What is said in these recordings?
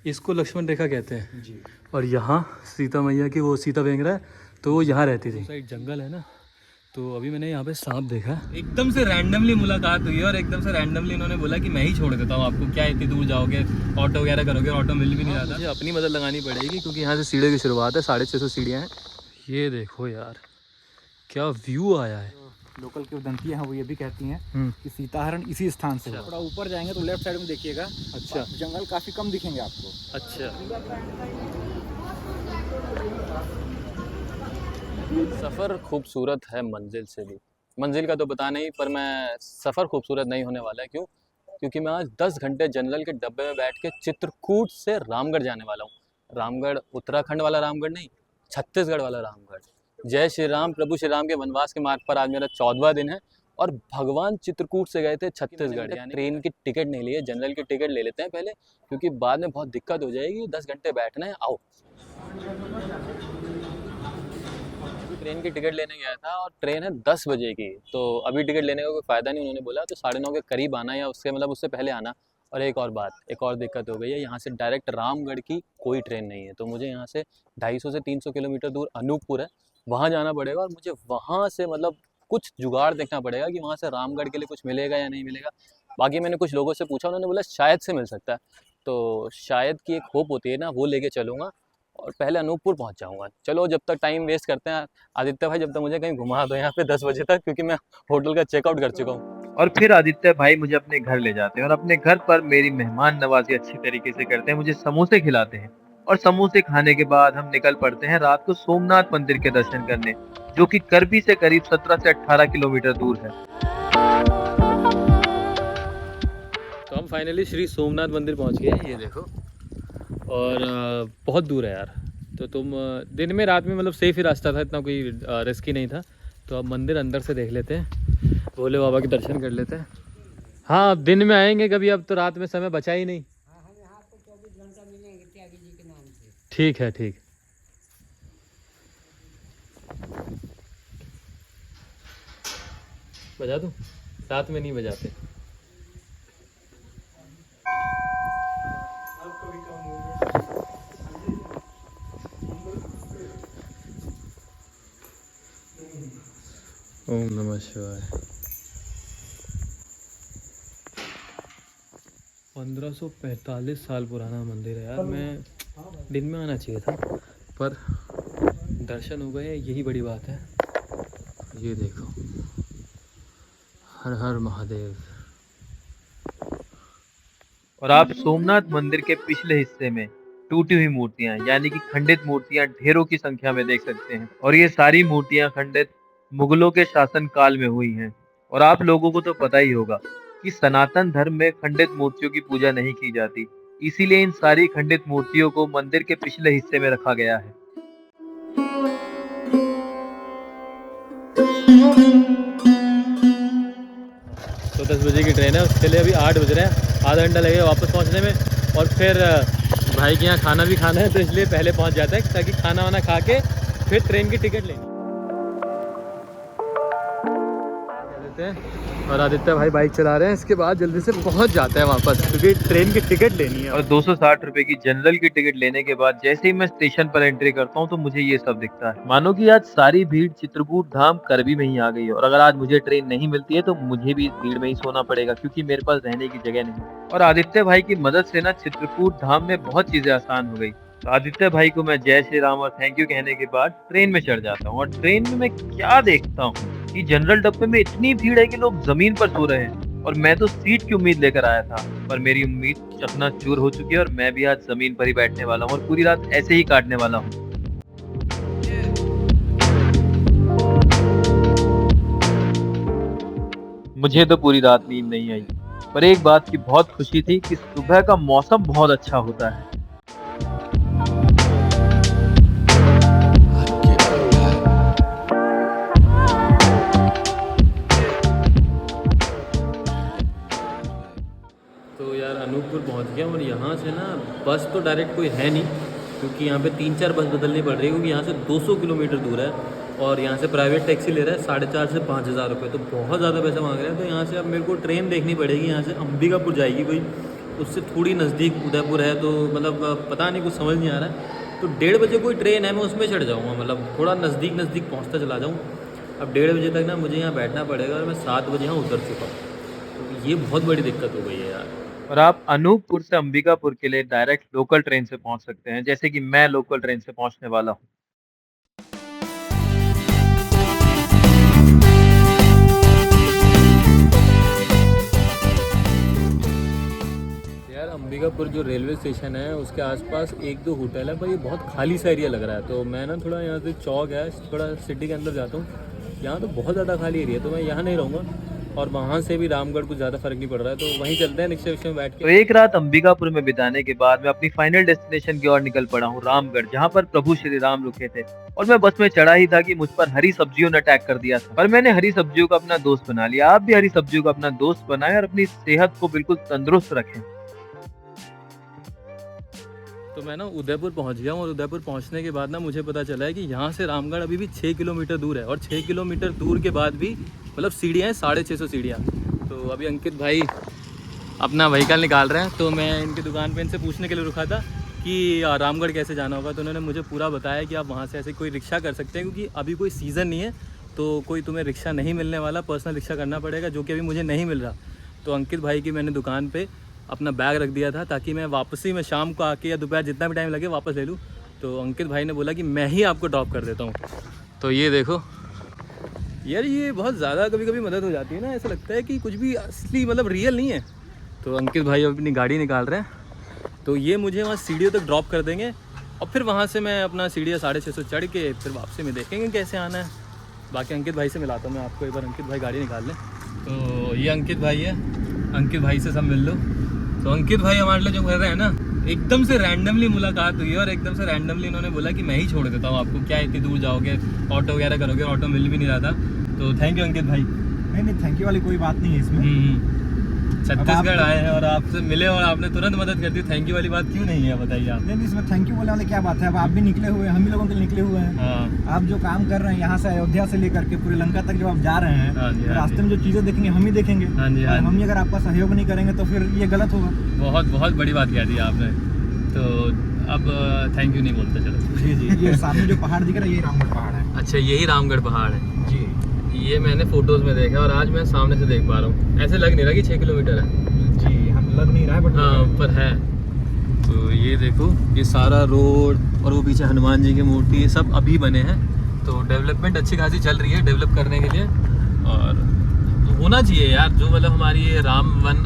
इसको लक्ष्मण रेखा कहते हैं जी। और यहाँ सीता मैया की वो सीता वेंगरा है तो वो यहाँ रहती थी। साइड जंगल है ना, तो अभी मैंने यहाँ पे सांप देखा। एकदम से रैंडमली मुलाकात हुई और एकदम से रैंडमली इन्होंने बोला कि मैं ही छोड़ देता हूँ आपको, क्या इतनी दूर जाओगे, ऑटो वगैरह करोगे, ऑटो मिल भी नहीं रहा था। मुझे अपनी मदद लगानी पड़ेगी क्योंकि यहाँ से सीढ़ियों की शुरुआत है, 650 सीढ़ियाँ हैं। ये देखो यार क्या व्यू आया है। लोकल की दंतियाँ हैं वो ये भी कहती हैं कि सीताहरण इसी स्थान से हुआ। थोड़ा ऊपर जाएंगे तो लेफ्ट साइड में देखिएगा। अच्छा। जंगल काफ़ी कम दिखेंगे आपको। अच्छा। सफ़र खूबसूरत है मंजिल से भी। मंजिल का तो पता नहीं, पर मैं सफ़र खूबसूरत नहीं होने वाला है। क्यों? क्योंकि मैं आज 10 घंटे जनरल के डब्बे में बैठ के चित्रकूट से रामगढ़ जाने वाला हूँ। रामगढ़ उत्तराखंड वाला रामगढ़ नहीं, छत्तीसगढ़ वाला रामगढ़। जय श्री राम, प्रभु श्री राम के वनवास के मार्ग पर आज मेरा 14वां दिन है और भगवान चित्रकूट से गए थे छत्तीसगढ़। यानी ट्रेन की टिकट नहीं ली है, जनरल की टिकट ले लेते हैं पहले, क्योंकि बाद में बहुत दिक्कत हो जाएगी। 10 घंटे बैठना है। आओ। ट्रेन की टिकट लेने गया था और ट्रेन है 10 बजे की, तो अभी टिकट लेने का कोई फ़ायदा नहीं। उन्होंने बोला तो 9:30 के करीब आना या उससे मतलब उससे पहले आना। और एक और बात, एक और दिक्कत हो गई है, यहाँ से डायरेक्ट रामगढ़ की कोई ट्रेन नहीं है, तो मुझे यहाँ से 250 से 300 किलोमीटर दूर अनूपपुर है, वहाँ जाना पड़ेगा और मुझे वहाँ से मतलब कुछ जुगाड़ देखना पड़ेगा कि वहाँ से रामगढ़ के लिए कुछ मिलेगा या नहीं मिलेगा। बाकी मैंने कुछ लोगों से पूछा, उन्होंने बोला शायद से मिल सकता है, तो शायद की एक होप होती है ना, वो लेके चलूँगा और पहले अनूपपुर पहुंच जाऊंगा। चलो जब तक टाइम वेस्ट करते हैं आदित्य भाई, जब तक मुझे कहीं घुमा दो यहाँ पे 10 बजे तक, क्योंकि मैं होटल का चेकआउट कर चुका हूँ। और फिर आदित्य भाई मुझे अपने घर ले जाते हैं और अपने घर पर मेरी मेहमान नवाजी अच्छी तरीके से करते हैं, मुझे समोसे खिलाते हैं और समोसे खाने के बाद हम निकल पड़ते हैं रात को सोमनाथ मंदिर के दर्शन करने, जो कि करबी से करीब 17 से 18 किलोमीटर दूर है। तो हम फाइनली श्री सोमनाथ मंदिर पहुँच गए हैं, ये देखो, और बहुत दूर है यार। तो तुम दिन में रात में मतलब सेफ ही रास्ता था, इतना कोई रिस्की नहीं था। तो अब मंदिर अंदर से देख लेते हैं, भोले बाबा के दर्शन कर लेते हैं। हाँ अब दिन में आएंगे कभी, अब तो रात में समय बचा ही नहीं। ठीक है, ठीक। बजा दूँ? रात में नहीं बजाते। ओम नमः शिवाय। 1545 साल पुराना मंदिर है यार। मैं दिन में आना चाहिए था, पर दर्शन हो गए, यही बड़ी बात है। ये देखो, हर हर महादेव। और आप सोमनाथ मंदिर के पिछले हिस्से में टूटी हुई मूर्तियां यानी कि खंडित मूर्तियां ढेरों की संख्या में देख सकते हैं और ये सारी मूर्तियां खंडित मुगलों के शासन काल में हुई हैं। और आप लोगों को तो पता ही होगा कि सनातन धर्म में खंडित मूर्तियों की पूजा नहीं की जाती, इसीलिए इन सारी खंडित मूर्तियों को मंदिर के पिछले हिस्से में रखा गया है। तो 10 बजे की ट्रेन है, उसके लिए अभी 8 बज रहे हैं, आधा घंटा लगेगा वापस पहुंचने में। और फिर भाई के यहाँ खाना भी खाना है, तो इसलिए पहले पहुंच जाता है ताकि खाना वाना खा के फिर ट्रेन की टिकट लेनी देते हैं। और आदित्य भाई बाइक चला रहे हैं, इसके बाद जल्दी से पहुंच जाते हैं वापस, क्योंकि ट्रेन की टिकट लेनी है। और 260 रुपए की जनरल की टिकट लेने के बाद जैसे ही मैं स्टेशन पर एंट्री करता हूँ तो मुझे ये सब दिखता है। मानो कि आज सारी भीड़ चित्रकूट धाम करबी में ही आ गई है और अगर आज मुझे ट्रेन नहीं मिलती है तो मुझे भी इस भीड़ में ही सोना पड़ेगा, क्योंकि मेरे पास रहने की जगह नहीं। और आदित्य भाई की मदद से ना चित्रकूट धाम में बहुत चीजें आसान हो गई। तो आदित्य भाई को मैं जय श्री राम और थैंक यू कहने के बाद ट्रेन में चढ़ जाता हूँ। और ट्रेन में मैं क्या देखता हूँ कि जनरल डब्बे में इतनी भीड़ है कि लोग जमीन पर सो रहे हैं और मैं तो सीट की उम्मीद लेकर आया था, पर मेरी उम्मीद चकनाचूर हो चुकी है और मैं भी आज जमीन पर ही बैठने वाला हूँ और पूरी रात ऐसे ही काटने वाला हूँ। मुझे तो पूरी रात नींद नहीं आई, पर एक बात की बहुत खुशी थी कि सुबह का मौसम बहुत अच्छा होता है। तो यार अनूपपुर पहुंच गया और यहाँ से ना बस तो डायरेक्ट कोई है नहीं, क्योंकि यहाँ पे 3-4 बस बदलनी पड़ रही है, क्योंकि यहाँ से 200 किलोमीटर दूर है और यहाँ से प्राइवेट टैक्सी ले रहा है 4,500 से 5,000 रुपये, तो बहुत ज़्यादा पैसा मांग रहे हैं। तो यहाँ से अब मेरे को ट्रेन देखनी पड़ेगी, यहाँ से अंबिकापुर जाएगी कोई, उससे थोड़ी नज़दीक उदयपुर है, तो मतलब पता नहीं, कुछ समझ नहीं आ रहा है। तो 1:30 बजे कोई ट्रेन है, मैं उसमें चढ़ जाऊँगा, मतलब थोड़ा नज़दीक पहुँचता चला जाऊँ। अब 1:30 बजे तक ना मुझे यहाँ बैठना पड़ेगा और मैं 7 बजे यहाँ उतर चुका हूँ। तो ये बहुत बड़ी दिक्कत हो गई है यार। और आप अनूपपुर से अंबिकापुर के लिए डायरेक्ट लोकल ट्रेन से पहुंच सकते हैं, जैसे कि मैं लोकल ट्रेन से पहुंचने वाला हूं। यार अंबिकापुर जो रेलवे स्टेशन है उसके आसपास 1-2 होटल है, पर ये बहुत खाली सा एरिया लग रहा है। तो मैं ना थोड़ा यहाँ से चौक है, थोड़ा सिटी के अंदर जाता हूँ, यहाँ तो बहुत ज़्यादा खाली एरिया है, तो मैं यहाँ नहीं रहूँगा। और वहाँ से भी रामगढ़ कुछ ज़्यादा फर्क नहीं पड़ रहा है, तो वहीं चलते हैं रिक्शे विक्शे में बैठ तो के। एक रात अंबिकापुर में बिताने के बाद मैं अपनी फाइनल डेस्टिनेशन की ओर निकल पड़ा हूँ, रामगढ़, जहाँ पर प्रभु श्री राम रुके थे। और मैं बस में चढ़ा ही था कि मुझ पर हरी सब्जियों ने अटैक कर दिया था, पर मैंने हरी सब्जियों को अपना दोस्त बना लिया। आप भी हरी सब्जियों को अपना दोस्त बनाएं और अपनी सेहत को बिल्कुल तंदुरुस्त रखें। तो मैं ना उदयपुर पहुंच गया हूँ, और उदयपुर पहुंचने के बाद ना मुझे पता चला है कि यहाँ से रामगढ़ अभी भी 6 किलोमीटर दूर है, और 6 किलोमीटर दूर के बाद भी मतलब सीढ़ियाँ हैं, 650 सीढ़ियाँ। तो अभी अंकित भाई अपना व्हीकल निकाल रहे हैं, तो मैं इनकी दुकान पे इनसे पूछने के लिए रुका था कि रामगढ़ कैसे जाना होगा। तो उन्होंने मुझे पूरा बताया कि आप वहाँ से ऐसे कोई रिक्शा कर सकते हैं, क्योंकि अभी कोई सीज़न नहीं है, तो कोई तुम्हें रिक्शा नहीं मिलने वाला, पर्सनल रिक्शा करना पड़ेगा, जो कि अभी मुझे नहीं मिल रहा। तो अंकित भाई की मैंने दुकान पे अपना बैग रख दिया था, ताकि मैं वापसी में शाम को आके या दोपहर जितना भी टाइम लगे वापस ले लूँ। तो अंकित भाई ने बोला कि मैं ही आपको ड्रॉप कर देता हूँ। तो ये देखो यार, ये बहुत ज़्यादा कभी कभी मदद हो जाती है ना, ऐसा लगता है कि कुछ भी असली मतलब रियल नहीं है। तो अंकित भाई अपनी गाड़ी निकाल रहे हैं, तो ये मुझे वहाँ सीढ़ियों तक ड्रॉप कर देंगे, और फिर वहाँ से मैं अपना सीढ़ियाँ 650 चढ़ के फिर वापसी में देखेंगे कैसे आना है। बाकी अंकित भाई से मिलाता हूँ मैं आपको एक बार, अंकित भाई गाड़ी निकाल लें। तो ये अंकित भाई है, अंकित भाई से सब मिल लो। तो अंकित भाई हमारे लिए जो कर रहे हैं ना, एकदम से रैंडमली मुलाकात हुई है, और एकदम से रैंडमली इन्होंने बोला कि मैं ही छोड़ देता हूँ आपको, क्या इतनी दूर जाओगे, ऑटो वगैरह करोगे, ऑटो मिल भी नहीं रहा था। तो थैंक यू अंकित भाई। नहीं, थैंक यू वाली कोई बात नहीं है इसमें। छत्तीसगढ़ आए हैं और आपसे मिले और आपने तुरंत मदद कर दी, थैंक यू वाली बात क्यों नहीं है, बताइए आप। नहीं, इसमें थैंक यू बोलने वाली क्या बात है। अब आप भी निकले हुए हैं, हम भी लोगों के लिए निकले हुए हैं। हाँ आप जो काम कर रहे हैं यहाँ से अयोध्या से लेकर के पूरे लंका तक जब आप जा रहे हैं, हाँ जी, तो हाँ रास्ते में जो चीज़ें देखेंगे हम ही देखेंगे। हाँ जी, हाँ और हम जी। ही अगर आपका सहयोग नहीं करेंगे तो फिर ये गलत होगा। बहुत बहुत बड़ी बात कह दी आपने। तो अब थैंक यू नहीं बोलते, चलो। जी जी, ये सामने जो पहाड़ दिख रहा है यही रामगढ़ पहाड़ है। अच्छा, यही रामगढ़ पहाड़ है जी, ये मैंने फोटोज़ में देखा, और आज मैं सामने से देख पा रहा हूँ। ऐसे लग नहीं रहा कि 6 किलोमीटर है। जी यहाँ लग नहीं रहा है, बट हाँ पर है। तो ये देखो, ये सारा रोड और वो पीछे हनुमान जी की मूर्ति, ये सब अभी बने हैं। तो डेवलपमेंट अच्छी खासी चल रही है डेवलप करने के लिए, और होना चाहिए यार। जो मतलब हमारी ये राम वन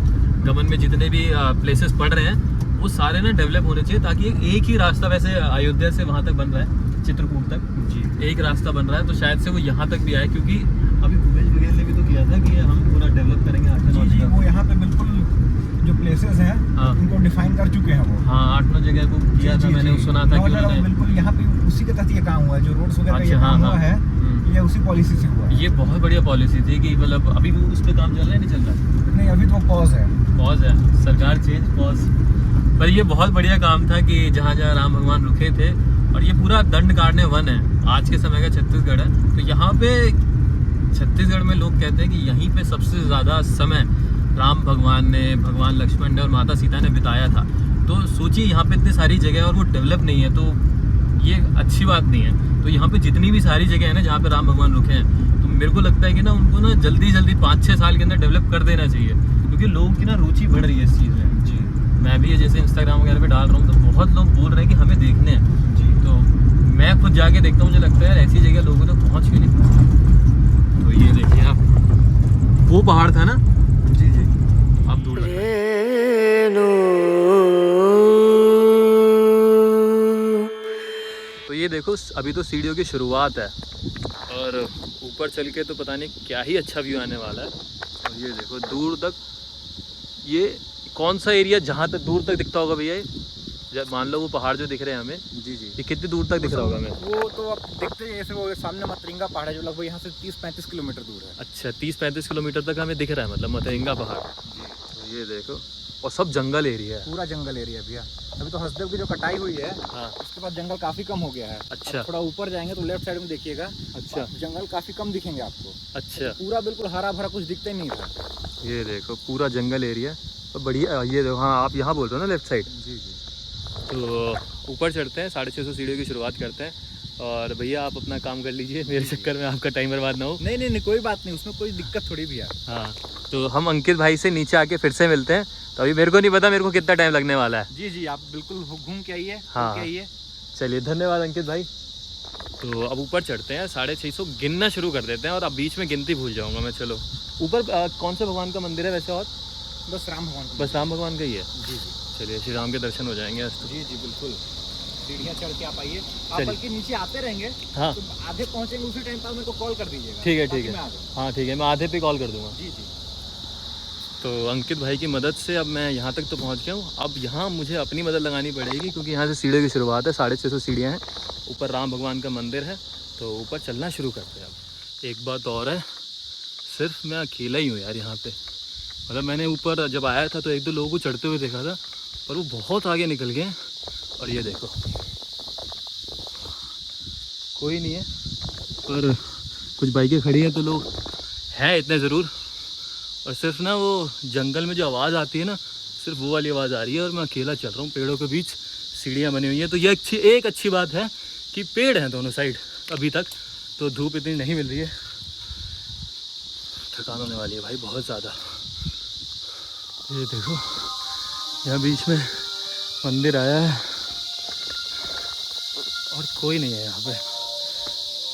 गमन में जितने भी प्लेसेस पड़ रहे हैं, वो सारे ना डेवलप होने चाहिए, ताकि एक ही रास्ता, वैसे अयोध्या से वहाँ तक बन रहा है, चित्रकूट तक जी एक रास्ता बन रहा है, तो शायद से वो यहाँ तक भी आए, क्योंकि अभी भूपेश बघेल ने भी तो किया था कि हम पूरा डेवलप करेंगे 8-9 जी, जगह। वो यहाँ पे बिल्कुल जो प्लेसेस हैं हाँ। उनको डिफाइन कर चुके हैं वो। हाँ 8-9 जगह को किया था, मैंने सुना था कि उन्होंने। बिल्कुल यहाँ पे उसी के तहत ये काम हुआ है, जो रोड्स वगैरह अच्छा, ये हाँ, काम हाँ। हुआ है, ये उसी पॉलिसी से हुआ है। ये बहुत बढ़िया पॉलिसी थी कि मतलब अभी भी उस पर काम चल रहा है, नहीं चल रहा? नहीं, अभी तो पॉज है। पॉज है, सरकार चेंज, पॉज। पर ये बहुत बढ़िया काम था कि जहाँ जहाँ राम भगवान रुके थे, और ये पूरा दंडकारण्य वन है, आज के समय का छत्तीसगढ़ है। तो यहाँ पे छत्तीसगढ़ में लोग कहते हैं कि यहीं पे सबसे ज़्यादा समय राम भगवान ने, भगवान लक्ष्मण ने और माता सीता ने बिताया था। तो सोचिए यहाँ पे इतनी सारी जगह है और वो डेवलप नहीं है, तो ये अच्छी बात नहीं है। तो यहाँ पे जितनी भी सारी जगह है ना जहाँ पे राम भगवान रुके हैं, तो मेरे को लगता है कि ना उनको ना जल्दी 5-6 साल के अंदर डेवलप कर देना चाहिए, क्योंकि लोगों की ना रुचि बढ़ रही है इस चीज़ में। जी, मैं भी ये जैसे इंस्टाग्राम वगैरह पे डाल रहा हूँ, तो बहुत लोग बोल रहे हैं कि हमें देखने हैं। जी, तो मैं खुद जाके देखता हूँ, मुझे लगता है यार ऐसी जगह लोगों तक पहुँच क्यों नहीं। तो ये देखिए आप, वो पहाड़ था ना, जी जी, अब दूर लग रहा है। तो ये देखो, अभी तो सीढ़ियों की शुरुआत है, और ऊपर चल के तो पता नहीं क्या ही अच्छा व्यू आने वाला है। और ये देखो दूर तक, ये कौन सा एरिया जहाँ तक दूर तक दिखता होगा भैया, जब मान लो वो पहाड़ जो दिख रहे हैं हमें, जी जी, ये कितनी दूर तक दिख रहा होगा हमें? वो तो आप देखते हैं जैसे वो सामने मतरिंगा पहाड़ है, जो लगभग यहाँ से 30-35 किलोमीटर दूर है। अच्छा, 30-35 किलोमीटर तक हमें दिख रहा है, मतलब मतरिंगा पहाड़। जी, तो ये देखो, और सब जंगल एरिया है। पूरा जंगल एरिया भैया। अभी तो हसदेव की जो कटाई हुई है, हाँ उसके बाद जंगल काफी कम हो गया है। अच्छा। अब थोड़ा ऊपर जाएंगे तो लेफ्ट साइड में देखिएगा, अच्छा जंगल काफी कम दिखेंगे आपको। अच्छा, पूरा बिल्कुल हरा भरा कुछ दिखता ही नहीं था। ये देखो पूरा जंगल एरिया, बढ़िया। ये देखो, हाँ आप यहाँ बोल रहे हो ना लेफ्ट साइड। जी जी। तो ऊपर चढ़ते हैं, 650 सीढ़ियों की शुरुआत करते हैं। और भैया आप अपना काम कर लीजिए, मेरे चक्कर में आपका टाइम बर्बाद ना हो। नहीं नहीं नहीं, कोई बात नहीं, उसमें कोई दिक्कत थोड़ी भी है। हाँ, तो हम अंकित भाई से नीचे आके फिर से मिलते हैं। तो अभी मेरे को नहीं पता मेरे को कितना टाइम लगने वाला है। जी जी, आप बिल्कुल घूम के आइए। हाँ। के आइए। चलिए, धन्यवाद अंकित भाई। तो अब ऊपर चढ़ते हैं, 650 गिनना शुरू कर देते हैं। और अब बीच में गिनती भूल जाऊंगा मैं। चलो ऊपर कौन से भगवान का मंदिर है वैसे? और बस राम भगवान का। बस राम भगवान का ही है। जी जी चलिए, श्री राम के दर्शन हो जाएंगे आज तो। जी जी बिल्कुल। सीढ़ियाँ चढ़ के आप आइए। आप चलिए। बल्कि नीचे आते रहेंगे। हाँ तो आधे पहुँचेंगे, उसी टाइम पर मेरे को कॉल कर दीजिएगा। ठीक है, ताकि ठीक है। मैं आ जाऊँ। हाँ ठीक है, मैं आधे पे कॉल कर दूंगा। जी जी। तो अंकित भाई की मदद से अब मैं यहाँ तक तो पहुँच गया हूँ। अब यहाँ मुझे अपनी मदद लगानी पड़ेगी, क्योंकि यहाँ से सीढ़ियों की शुरुआत है। 650 सीढ़ियाँ हैं, ऊपर राम भगवान का मंदिर है। तो ऊपर चलना शुरू करते हैं। अब एक बात और है, सिर्फ मैं अकेला ही हूँ यार यहाँ पे। मतलब मैंने ऊपर जब आया था तो 1-2 लोगों को चढ़ते हुए देखा था, पर वो बहुत आगे निकल गए। और ये देखो, कोई नहीं है, पर कुछ बाइकें खड़ी हैं तो लोग हैं इतने ज़रूर। और सिर्फ ना वो जंगल में जो आवाज़ आती है ना, सिर्फ वो वाली आवाज़ आ रही है। और मैं अकेला चल रहा हूँ, पेड़ों के बीच सीढ़ियाँ बनी हुई हैं। तो ये एक अच्छी बात है कि पेड़ हैं दोनों साइड अभी तक, तो धूप इतनी नहीं मिल रही है। थकान होने वाली है भाई बहुत ज़्यादा। ये देखो, यहाँ बीच में मंदिर आया है और कोई नहीं है यहाँ पे।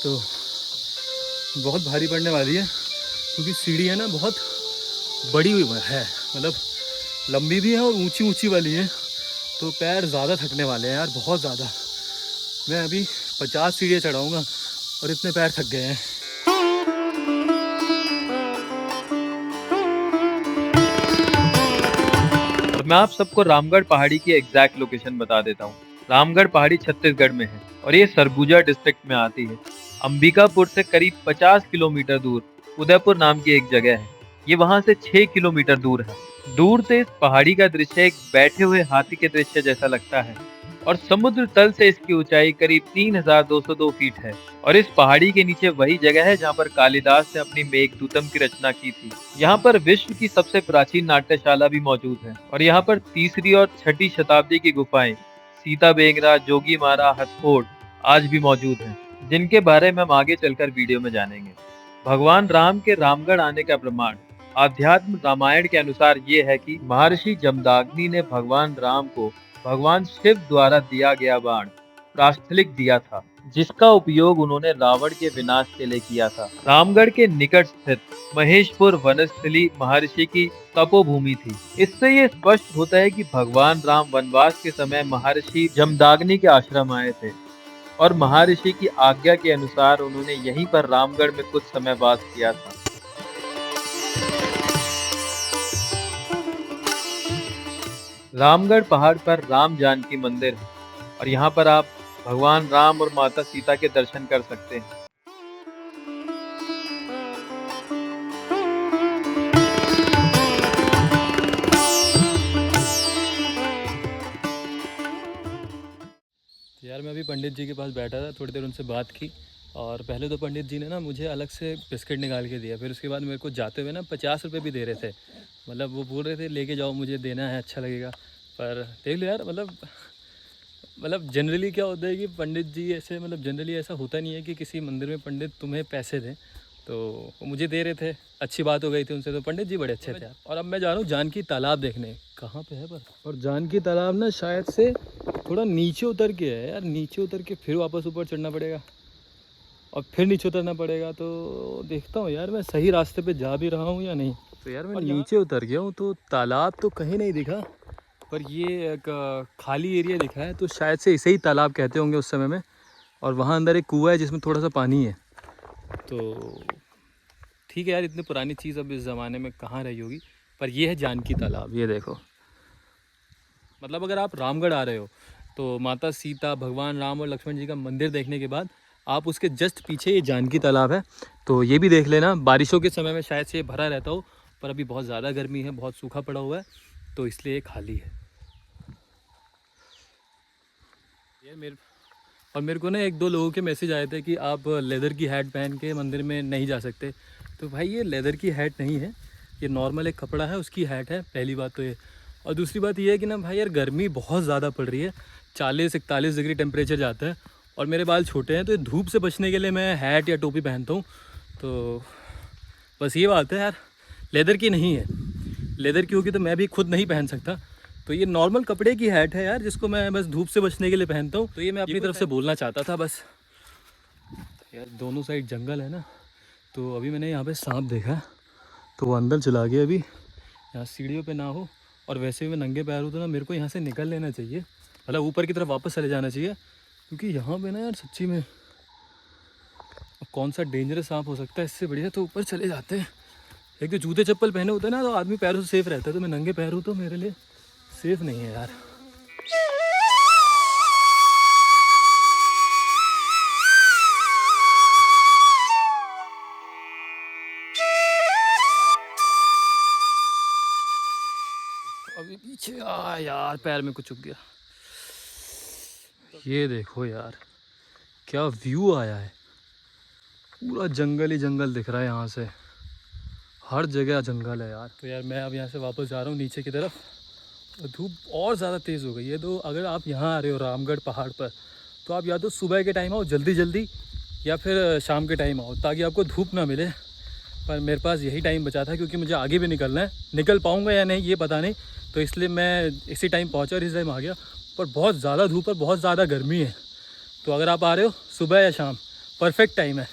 तो बहुत भारी पड़ने वाली है, क्योंकि सीढ़ी है ना बहुत बड़ी हुई है, मतलब लंबी भी है और ऊंची ऊंची वाली है। तो पैर ज़्यादा थकने वाले हैं यार, बहुत ज़्यादा। मैं अभी 50 सीढ़ियाँ चढ़ाऊँगा और इतने पैर थक गए हैं। और मैं आप सबको रामगढ़ पहाड़ी की एग्जैक्ट लोकेशन बता देता हूँ। रामगढ़ पहाड़ी छत्तीसगढ़ में है और ये सरगुजा डिस्ट्रिक्ट में आती है। अंबिकापुर से करीब 50 किलोमीटर दूर उदयपुर नाम की एक जगह है। ये वहाँ से 6 किलोमीटर दूर है। दूर से इस पहाड़ी का दृश्य एक बैठे हुए हाथी के दृश्य जैसा लगता है और समुद्र तल से इसकी ऊंचाई करीब 3202 फीट है। और इस पहाड़ी के नीचे वही जगह है जहाँ पर कालिदास ने अपनी मेघदूतम की रचना की थी। यहाँ पर विश्व की सबसे प्राचीन नाट्यशाला भी मौजूद है और यहाँ पर 3री और 6ठी शताब्दी की गुफाएं सीता बेंगरा, जोगी मारा, हथफोड़ आज भी मौजूद हैं, जिनके बारे में हम आगे चलकर वीडियो में जानेंगे। भगवान राम के रामगढ़ आने का प्रमाण आध्यात्म रामायण के अनुसार ये है कि महर्षि जमदाग्नि ने भगवान राम को भगवान शिव द्वारा दिया गया बाण प्रास्थलिक दिया था, जिसका उपयोग उन्होंने रावण के विनाश के लिए किया था। रामगढ़ के निकट स्थित महेशपुर वनस्थली महर्षि की तपोभूमि थी। इससे ये स्पष्ट होता है कि भगवान राम वनवास के समय महर्षि जमदाग्नि के आश्रम आए थे और महर्षि की आज्ञा के अनुसार उन्होंने यहीं पर रामगढ़ में कुछ समय वास किया था। रामगढ़ पहाड़ पर राम जानकी मंदिर है और यहाँ पर आप भगवान राम और माता सीता के दर्शन कर सकते हैं। यार मैं अभी पंडित जी के पास बैठा था, थोड़ी देर उनसे बात की। और पहले तो पंडित जी ने ना मुझे अलग से बिस्किट निकाल के दिया, फिर उसके बाद मेरे को जाते हुए ना 50 रुपये भी दे रहे थे। मतलब वो बोल रहे थे लेके जाओ, मुझे देना है, अच्छा लगेगा। पर देख लो यार, मतलब जनरली क्या होता है कि पंडित जी ऐसे, मतलब जनरली ऐसा होता नहीं है कि किसी मंदिर में पंडित तुम्हें पैसे दें। तो वो मुझे दे रहे थे, अच्छी बात हो गई थी उनसे। तो पंडित जी बड़े अच्छे थे। और अब मैं जा रहा हूँ जानकी तालाब देखने। कहाँ पे है पर? और जानकी तालाब ना शायद से थोड़ा नीचे उतर के है यार, नीचे उतर के फिर वापस ऊपर चढ़ना पड़ेगा और फिर नीचे उतरना पड़ेगा। तो देखता हूँ यार मैं सही रास्ते पे जा भी रहा हूँ या नहीं। तो यार मैं नीचे उतर गया हूँ, तो तालाब तो कहीं नहीं दिखा, पर ये एक खाली एरिया दिखा है। तो शायद से इसे ही तालाब कहते होंगे उस समय में। और वहाँ अंदर एक कुआं है जिसमें थोड़ा सा पानी है। तो ठीक है यार, इतनी पुरानी चीज़ अब इस ज़माने में कहाँ रही होगी। पर ये है जानकी तालाब, ये देखो। मतलब अगर आप रामगढ़ आ रहे हो तो माता सीता, भगवान राम और लक्ष्मण जी का मंदिर देखने के बाद आप उसके जस्ट पीछे ये जानकी तालाब है, तो ये भी देख लेना। बारिशों के समय में शायद से ये भरा रहता हो, पर अभी बहुत ज़्यादा गर्मी है, बहुत सूखा पड़ा हुआ है, तो इसलिए ये खाली है। ये मेरे को ना 1-2 लोगों के मैसेज आए थे कि आप लेदर की हैट पहन के मंदिर में नहीं जा सकते। तो भाई ये लेदर की हैट नहीं है, ये नॉर्मल एक कपड़ा है, उसकी हैट है। पहली बात तो ये। और दूसरी बात ये है कि ना भाई यार गर्मी बहुत ज़्यादा पड़ रही है, 40-41 डिग्री टेम्परेचर जाता है और मेरे बाल छोटे हैं, तो धूप से बचने के लिए मैं हैट या टोपी पहनता हूँ। तो बस ये बात है यार, लेदर की नहीं है, लेदर की होगी तो मैं भी खुद नहीं पहन सकता। तो ये नॉर्मल कपड़े की हैट है यार, जिसको मैं बस धूप से बचने के लिए पहनता हूँ। तो ये मैं अपनी तरफ से बोलना चाहता था बस। यार दोनों साइड जंगल है ना, तो अभी मैंने यहाँ पे सांप देखा, तो वो अंदर चला गया। अभी यहाँ सीढ़ियों पे ना हो, और वैसे भी मैं नंगे पैर हूँ तो ना मेरे को यहाँ से निकल लेना चाहिए, मतलब ऊपर की तरफ वापस चले जाना चाहिए, क्योंकि यहाँ पे ना यार सच्ची में अब कौन सा डेंजरस सांप हो सकता है, इससे बढ़िया तो ऊपर चले जाते हैं। एक तो जूते चप्पल पहने होते हैं ना, तो आदमी पैरों से सेफ रहता है, तो मैं नंगे पैर हूँ तो मेरे लिए सेफ नहीं है यार। अभी पीछे यार पैर में कुछ चुभ गया। ये देखो यार क्या व्यू आया है, पूरा जंगल ही जंगल दिख रहा है यहाँ से, हर जगह जंगल है यार। तो यार मैं अब यहाँ से वापस जा रहा हूँ नीचे की तरफ, और धूप और ज़्यादा तेज़ हो गई है। तो अगर आप यहाँ आ रहे हो रामगढ़ पहाड़ पर, तो आप या तो सुबह के टाइम आओ जल्दी जल्दी, या फिर शाम के टाइम आओ, ताकि आपको धूप ना मिले। पर मेरे पास यही टाइम बचा था, क्योंकि मुझे आगे भी निकलना है, निकल पाऊँगा या नहीं ये पता नहीं, तो इसलिए मैं इसी टाइम पहुँचा और इस टाइम आ गया। पर बहुत ज़्यादा धूप और बहुत ज़्यादा गर्मी है, तो अगर आप आ रहे हो सुबह या शाम, परफेक्ट टाइम है।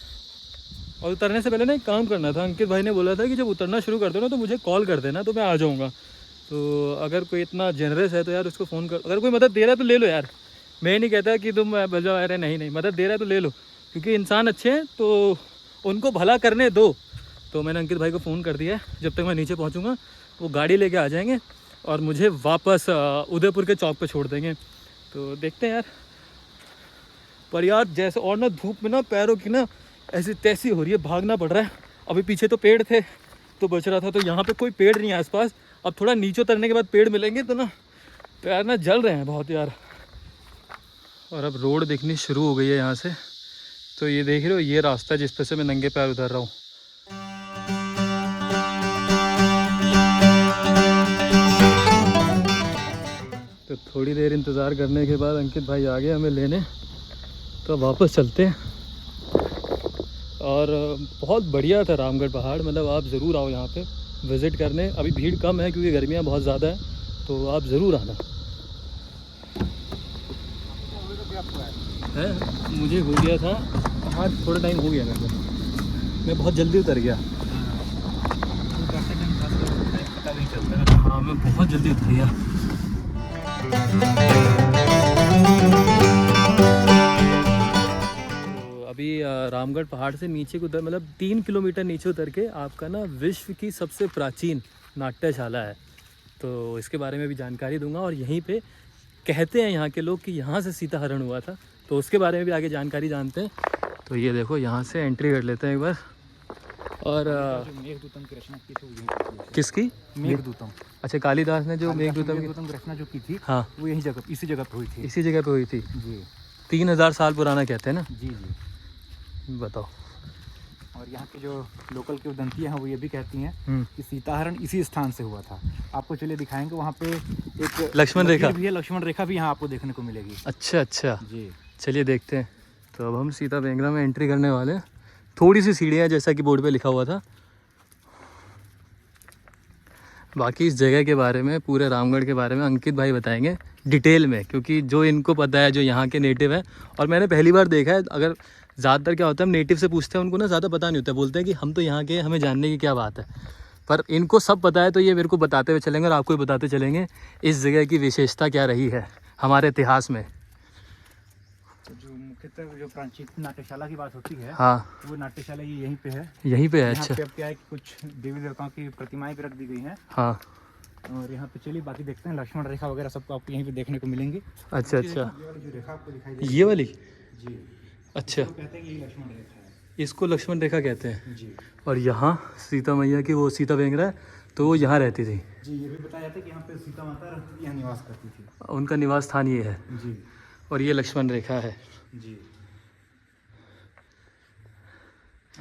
और उतरने से पहले ना एक काम करना था, अंकित भाई ने बोला था कि जब उतरना शुरू कर दो ना तो मुझे कॉल कर देना, तो मैं आ जाऊँगा। तो अगर कोई इतना जेनरस है तो यार उसको फ़ोन कर, अगर कोई मदद दे रहा है तो ले लो यार। मैं नहीं कहता कि तुम बजाओ, अरे नहीं मदद दे रहा है तो ले लो, क्योंकि इंसान अच्छे हैं तो उनको भला करने दो। तो मैंने अंकित भाई को फ़ोन कर दिया है, जब तक मैं नीचे पहुँचूँगा वो गाड़ी लेके आ जाएंगे और मुझे वापस उदयपुर के चौक पे छोड़ देंगे। तो देखते हैं यार। पर यार जैसे और ना धूप में ना पैरों की ना ऐसी तैसी हो रही है, भागना पड़ रहा है। अभी पीछे तो पेड़ थे तो बच रहा था, तो यहाँ पे कोई पेड़ नहीं है आसपास। अब थोड़ा नीचे उतरने के बाद पेड़ मिलेंगे तो ना पैर ना जल रहे हैं बहुत यार। और अब रोड दिखनी शुरू हो गई है यहाँ से, तो ये देख रहे हो ये रास्ता जिस पे से मैं नंगे पैर उतर रहा हूँ। तो थोड़ी देर इंतज़ार करने के बाद अंकित भाई आ गए हमें लेने, तो वापस चलते हैं। और बहुत बढ़िया था रामगढ़ पहाड़, मतलब आप ज़रूर आओ यहाँ पे विज़िट करने। अभी भीड़ कम है क्योंकि गर्मियाँ बहुत ज़्यादा है, तो आप ज़रूर आना। है मुझे हो गया था, हाँ थोड़ा टाइम हो गया मेरे को, मैं बहुत जल्दी उतर गया। पता नहीं चलता। हाँ मैं बहुत जल्दी उतर गया। अभी रामगढ़ पहाड़ से नीचे को उतर, मतलब 3 किलोमीटर नीचे उतर के आपका ना विश्व की सबसे प्राचीन नाट्यशाला है, तो इसके बारे में भी जानकारी दूंगा। और यहीं पे कहते हैं यहाँ के लोग कि यहाँ से सीता हरण हुआ था, तो उसके बारे में भी आगे जानकारी जानते हैं। तो ये देखो यहाँ से एंट्री कर लेते हैं एक बार। और मेघदूतम की रचना की थी वो यहीं की थी। किसकी? मेघदूतम। अच्छा कालिदास ने जो मेघदूतम की, मेघदूतम की रचना जो की थी, हाँ वो यही जगह, इसी जगह पे हुई थी। इसी जगह पे हुई थी। जी 3000 साल पुराना कहते हैं ना। जी जी। बताओ। और यहाँ के जो लोकल की उदंतियाँ हैं वो ये भी कहती हैं कि सीताहरण इसी स्थान से हुआ था। आपको चलिए दिखाएंगे, वहाँ पे एक लक्ष्मण रेखा भी है, लक्ष्मण रेखा भी यहाँ आपको देखने को मिलेगी। अच्छा जी चलिए देखते हैं। तो अब हम सीता बेंगरा में एंट्री करने वाले हैं। थोड़ी सी सीढ़ियाँ जैसा कि बोर्ड पे लिखा हुआ था। बाकी इस जगह के बारे में, पूरे रामगढ़ के बारे में अंकित भाई बताएंगे डिटेल में, क्योंकि जो इनको पता है, जो यहाँ के नेटिव है। और मैंने पहली बार देखा है, अगर ज़्यादातर क्या होता है हम नेटिव से पूछते हैं, उनको ना ज़्यादा पता नहीं होता, बोलते हैं कि हम तो यहाँ के, हमें जानने की क्या बात है। पर इनको सब पता है, तो ये मेरे को बताते हुए चलेंगे और आपको भी बताते चलेंगे इस जगह की विशेषता क्या रही है हमारे इतिहास में। तो जो मुख्यतः जो प्राचीन नाट्यशाला की बात होती है, हाँ वो नाट्यशाला यहीं पे है। यहीं पे है। यहाँ अच्छा पे अब क्या है कि कुछ देवी देवताओं की प्रतिमाएं भी रख दी गई हैं। हाँ और यहाँ पे चलिए बाकी देखते हैं, लक्ष्मण रेखा वगैरह सबको आपको यहीं पे देखने को मिलेंगी। अच्छा ये वाली जो रेखा आपको दिखाई दे रही ये वाली, है, जी अच्छा तो कहते हैं कि ये लक्ष्मण रेखा है। इसको लक्ष्मण रेखा कहते हैं। जी और यहाँ सीता मैया की वो सीता बेंगरा है, तो वो यहाँ रहती थी। जी, ये भी बताया जाता है कि यहाँ पे सीता माता रहती थी, यहाँ निवास करती थी। उनका निवास स्थान ये है। जी और ये लक्ष्मण रेखा है। जी।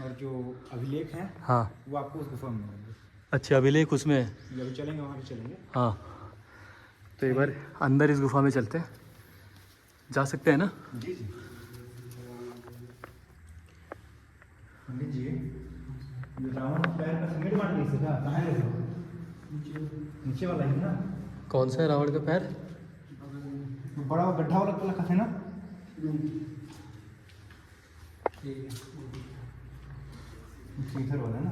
और जो अभिलेख हैं हाँ वो आपको उस गुफा में मिलेंगे। अच्छा अभिलेख उसमें है। ये अभी चलेंगे, वहाँ भी चलेंगे। हाँ तो एक बार अंदर इस गुफा में चलते हैं, जा सकते हैं ना? जी जी। पंडित जी, ये रावण पैर में सिमेंट बांट नहीं सका, कहाँ है वो? नीचे वाला ही ना? कौन सा है रावण का पैर? वो बड़ा वो गड्ढा वाला वाला कथे ना? इधर वाला ना?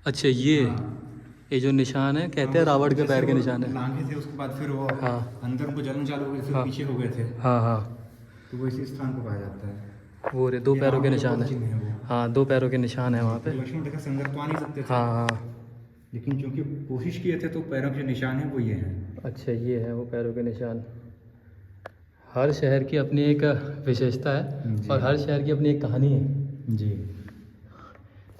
अच्छा, ये जो निशान है कहते हैं रावण के पैर के निशान है। लांघे थे, उसके बाद फिर वो हाँ अंदर उनको जलन चालू हो गई, फिर हाँ। पीछे हो गए थे, हाँ हाँ, तो वो इसी स्थान को पाया जाता है। वो रे 2 ये पैरों के रावण निशान चिन्ह है। है वो। हाँ 2 पैरों के निशान है वहाँ पे। लक्ष्मण रेखा संघर्ष तो आ नहीं सकते थे, हाँ हाँ। लेकिन क्योंकि कोशिश किए थे तो पैरों के जो निशान है वो ये हैं। अच्छा, ये है वो पैरों के निशान। हर शहर की अपनी एक विशेषता है जी। और हर शहर की अपनी एक कहानी है। जी।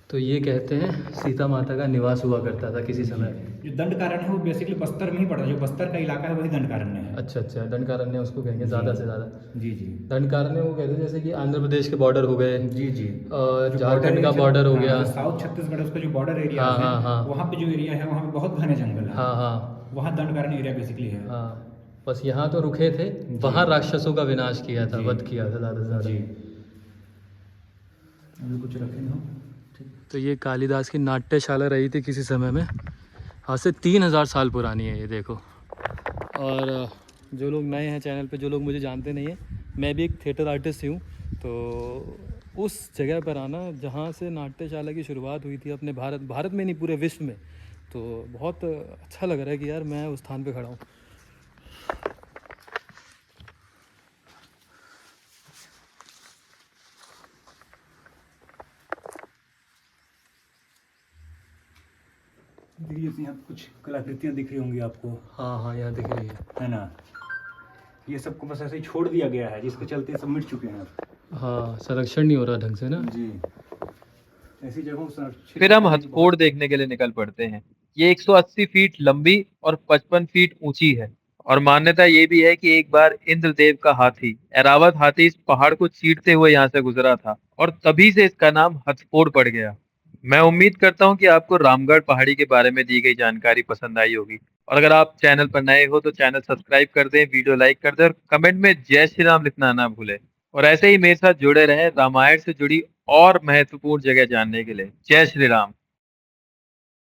तो ये कहते हैं सीता माता का निवास हुआ करता था किसी समय। जो दंडकारण्य है वो बेसिकली बस्तर में ही पड़ता है, जो बस्तर का इलाका है वही दंडकारण्य है। अच्छा अच्छा, दंडकारण्य उसको कहेंगे ज़्यादा से ज़्यादा। जी जी। दंडकारण्य वो कहते हैं जैसे कि आंध्र प्रदेश के बॉर्डर हो गए, जी जी। और जो झारखंड का border बॉर्डर हो हाँ, गया। जो साउथ छत्तीसगढ़ उसका जो बॉर्डर एरिया हाँ, है, हाँ, हाँ। वहाँ पे जो एरिया है वहाँ पे बहुत घने जंगल है। हाँ हाँ वहाँ दंडकारण्य एरिया बेसिकली है। हाँ, बस यहाँ तो रुके थे, वहाँ राक्षसों का विनाश किया था, जी। वध किया था ज़्यादा से ज़्यादा। जी। अभी कुछ रखे ना हो। तो ये कालिदास की नाट्यशाला रही थी किसी समय में, आज से 3000 साल पुरानी है ये, देखो। और जो लोग नए हैं चैनल पे, जो लोग मुझे जानते नहीं हैं, मैं भी एक थिएटर आर्टिस्ट ही हूँ। तो उस जगह पर आना जहाँ से नाट्यशाला की शुरुआत हुई थी अपने भारत में नहीं, पूरे विश्व में, तो बहुत अच्छा लग रहा है कि यार मैं उस स्थान पे खड़ा हूँ। देखिए यहाँ कुछ कलाकृतियाँ दिख रही होंगी आपको, हाँ हाँ, यहाँ दिख रही है ना? ये सबको बस ऐसे ही छोड़ दिया गया है, जिसके चलते सब मिट चुके हैं अब। हाँ, संरक्षण नहीं हो रहा ढंग से ना। जी। ऐसी जगहों को संरक्षित फिर हम करने की हथकोड़ देखने के लिए निकल पड़ते हैं। ये 180 फीट लंबी और 55 फीट ऊंची है और मान्यता ये भी है कि एक बार इंद्रदेव का हाथी ऐरावत हाथी इस पहाड़ को चीरते हुए यहाँ से गुजरा था और तभी से इसका नाम हथकोड़ पड़ गया। मैं उम्मीद करता हूँ कि आपको रामगढ़ पहाड़ी के बारे में दी गई जानकारी पसंद आई होगी और अगर आप चैनल पर नए हो तो चैनल सब्सक्राइब कर दें, वीडियो लाइक कर दें और कमेंट में जय श्री राम लिखना ना भूलें। और ऐसे ही मेरे साथ जुड़े रहें रामायण से जुड़ी और महत्वपूर्ण जगह जानने के लिए। जय श्री राम।